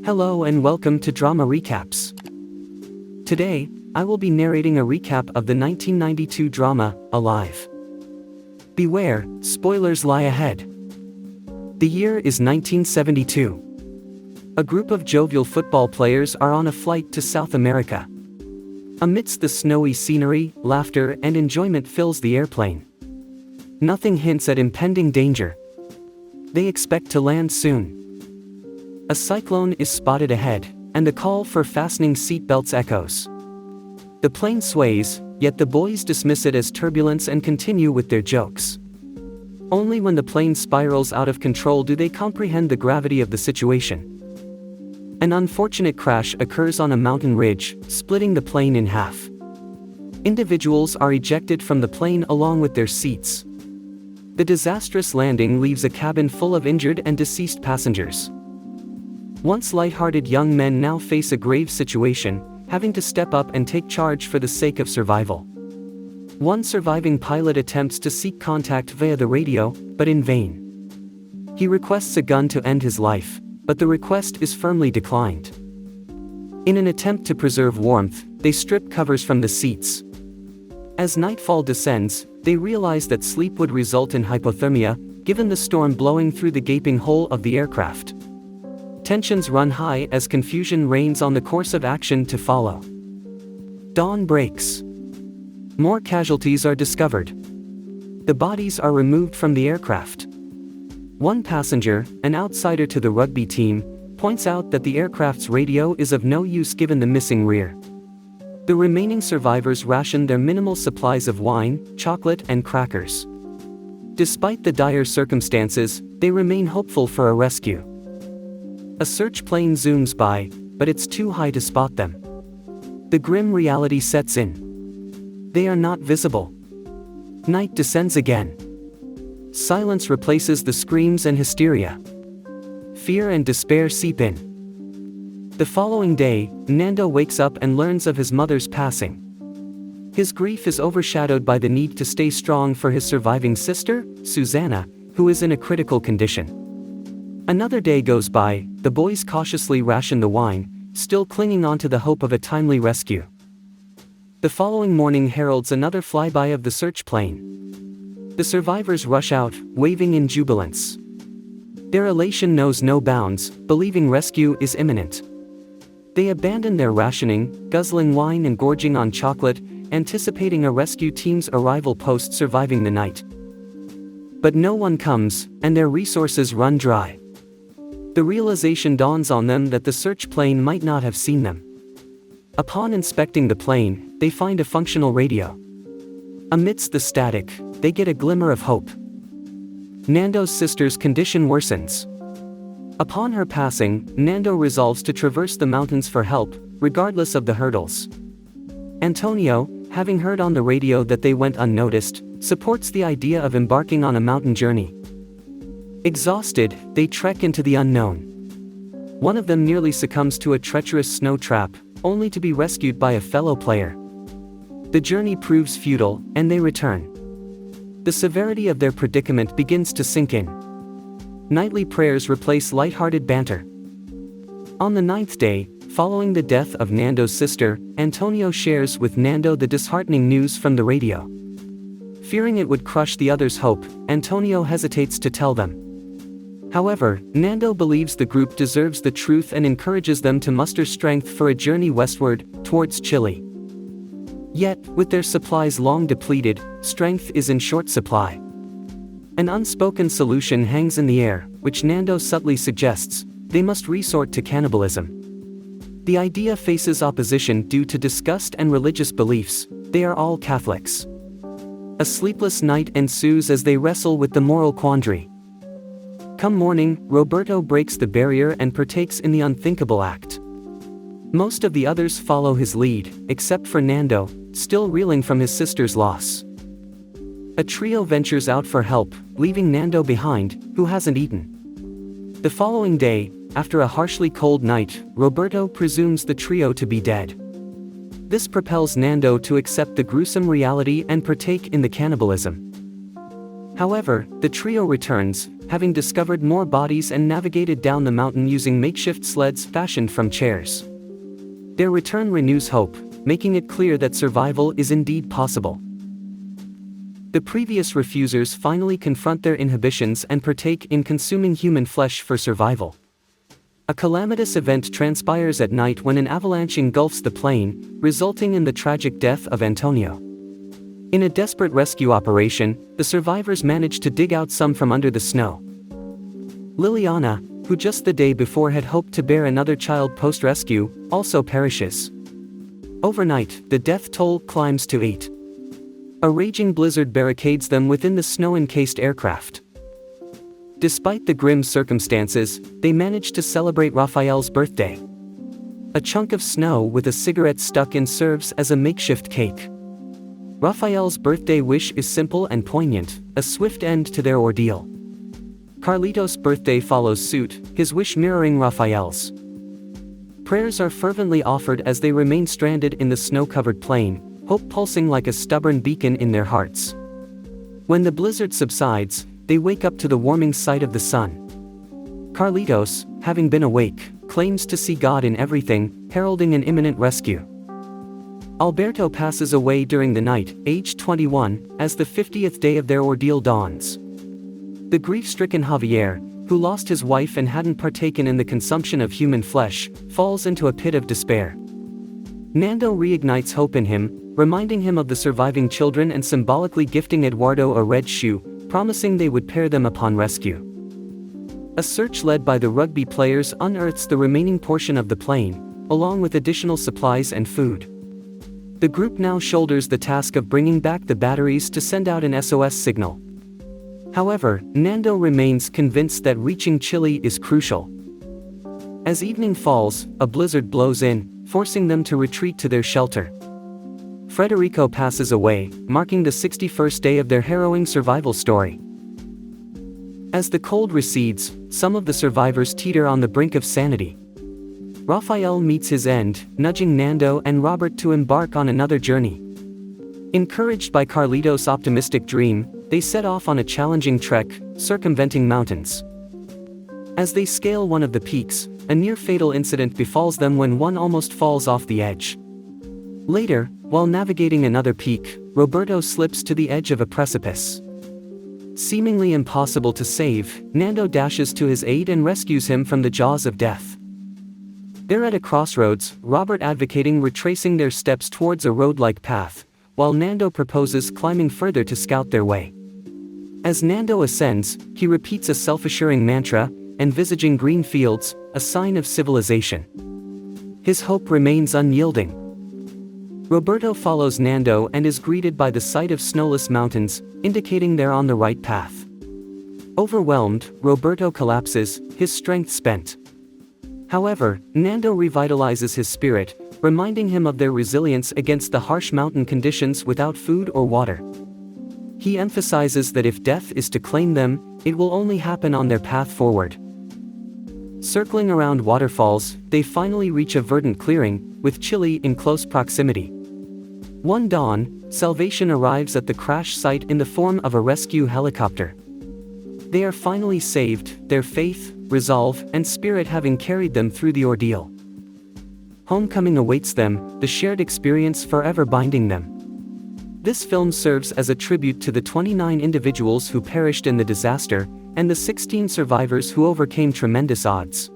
Hello and welcome to Drama Recaps. Today, I will be narrating a recap of the 1992 drama, Alive. Beware, spoilers lie ahead. The year is 1972. A group of jovial football players are on a flight to South America. Amidst the snowy scenery, laughter and enjoyment fills the airplane. Nothing hints at impending danger. They expect to land soon. A cyclone is spotted ahead, and the call for fastening seatbelts echoes. The plane sways, yet the boys dismiss it as turbulence and continue with their jokes. Only when the plane spirals out of control do they comprehend the gravity of the situation. An unfortunate crash occurs on a mountain ridge, splitting the plane in half. Individuals are ejected from the plane along with their seats. The disastrous landing leaves a cabin full of injured and deceased passengers. Once light-hearted young men now face a grave situation, having to step up and take charge for the sake of survival. One surviving pilot attempts to seek contact via the radio, but in vain. He requests a gun to end his life, but the request is firmly declined. In an attempt to preserve warmth, they strip covers from the seats. As nightfall descends, they realize that sleep would result in hypothermia, given the storm blowing through the gaping hole of the aircraft. Tensions run high as confusion reigns on the course of action to follow. Dawn breaks. More casualties are discovered. The bodies are removed from the aircraft. One passenger, an outsider to the rugby team, points out that the aircraft's radio is of no use given the missing rear. The remaining survivors ration their minimal supplies of wine, chocolate and crackers. Despite the dire circumstances, they remain hopeful for a rescue. A search plane zooms by, but it's too high to spot them. The grim reality sets in. They are not visible. Night descends again. Silence replaces the screams and hysteria. Fear and despair seep in. The following day, Nando wakes up and learns of his mother's passing. His grief is overshadowed by the need to stay strong for his surviving sister, Susanna, who is in a critical condition. Another day goes by, the boys cautiously ration the wine, still clinging on to the hope of a timely rescue. The following morning heralds another flyby of the search plane. The survivors rush out, waving in jubilance. Their elation knows no bounds, believing rescue is imminent. They abandon their rationing, guzzling wine and gorging on chocolate, anticipating a rescue team's arrival post-surviving the night. But no one comes, and their resources run dry. The realization dawns on them that the search plane might not have seen them. Upon inspecting the plane, they find a functional radio. Amidst the static, they get a glimmer of hope. Nando's sister's condition worsens. Upon her passing, Nando resolves to traverse the mountains for help, regardless of the hurdles. Antonio, having heard on the radio that they went unnoticed, supports the idea of embarking on a mountain journey. Exhausted, they trek into the unknown. One of them nearly succumbs to a treacherous snow trap, only to be rescued by a fellow player. The journey proves futile, and they return. The severity of their predicament begins to sink in. Nightly prayers replace light-hearted banter. On the 9th day, following the death of Nando's sister, Antonio shares with Nando the disheartening news from the radio. Fearing it would crush the others' hope, Antonio hesitates to tell them. However, Nando believes the group deserves the truth and encourages them to muster strength for a journey westward, towards Chile. Yet, with their supplies long depleted, strength is in short supply. An unspoken solution hangs in the air, which Nando subtly suggests: they must resort to cannibalism. The idea faces opposition due to disgust and religious beliefs. They are all Catholics. A sleepless night ensues as they wrestle with the moral quandary. Come morning, Roberto breaks the barrier and partakes in the unthinkable act. Most of the others follow his lead, except for Nando, still reeling from his sister's loss. A trio ventures out for help, leaving Nando behind, who hasn't eaten. The following day, after a harshly cold night, Roberto presumes the trio to be dead. This propels Nando to accept the gruesome reality and partake in the cannibalism. However, the trio returns, having discovered more bodies and navigated down the mountain using makeshift sleds fashioned from chairs. Their return renews hope, making it clear that survival is indeed possible. The previous refusers finally confront their inhibitions and partake in consuming human flesh for survival. A calamitous event transpires at night when an avalanche engulfs the plane, resulting in the tragic death of Antonio. In a desperate rescue operation, the survivors manage to dig out some from under the snow. Liliana, who just the day before had hoped to bear another child post-rescue, also perishes. Overnight, the death toll climbs to 8. A raging blizzard barricades them within the snow-encased aircraft. Despite the grim circumstances, they manage to celebrate Raphael's birthday. A chunk of snow with a cigarette stuck in serves as a makeshift cake. Raphael's birthday wish is simple and poignant, a swift end to their ordeal. Carlitos' birthday follows suit, his wish mirroring Raphael's. Prayers are fervently offered as they remain stranded in the snow-covered plain, hope pulsing like a stubborn beacon in their hearts. When the blizzard subsides, they wake up to the warming sight of the sun. Carlitos, having been awake, claims to see God in everything, heralding an imminent rescue. Alberto passes away during the night, aged 21, as the 50th day of their ordeal dawns. The grief-stricken Javier, who lost his wife and hadn't partaken in the consumption of human flesh, falls into a pit of despair. Nando reignites hope in him, reminding him of the surviving children and symbolically gifting Eduardo a red shoe, promising they would pair them upon rescue. A search led by the rugby players unearths the remaining portion of the plane, along with additional supplies and food. The group now shoulders the task of bringing back the batteries to send out an SOS signal. However, Nando remains convinced that reaching Chile is crucial. As evening falls, a blizzard blows in, forcing them to retreat to their shelter. Frederico passes away, marking the 61st day of their harrowing survival story. As the cold recedes, some of the survivors teeter on the brink of sanity. Raphael meets his end, nudging Nando and Robert to embark on another journey. Encouraged by Carlitos' optimistic dream, they set off on a challenging trek, circumventing mountains. As they scale one of the peaks, a near-fatal incident befalls them when one almost falls off the edge. Later, while navigating another peak, Roberto slips to the edge of a precipice. Seemingly impossible to save, Nando dashes to his aid and rescues him from the jaws of death. They're at a crossroads, Robert advocating retracing their steps towards a road-like path, while Nando proposes climbing further to scout their way. As Nando ascends, he repeats a self-assuring mantra, envisaging green fields, a sign of civilization. His hope remains unyielding. Roberto follows Nando and is greeted by the sight of snowless mountains, indicating they're on the right path. Overwhelmed, Roberto collapses, his strength spent. However, Nando revitalizes his spirit, reminding him of their resilience against the harsh mountain conditions without food or water. He emphasizes that if death is to claim them, it will only happen on their path forward. Circling around waterfalls, they finally reach a verdant clearing, with Chile in close proximity. One dawn, salvation arrives at the crash site in the form of a rescue helicopter. They are finally saved, their faith, resolve, and spirit having carried them through the ordeal. Homecoming awaits them, the shared experience forever binding them. This film serves as a tribute to the 29 individuals who perished in the disaster, and the 16 survivors who overcame tremendous odds.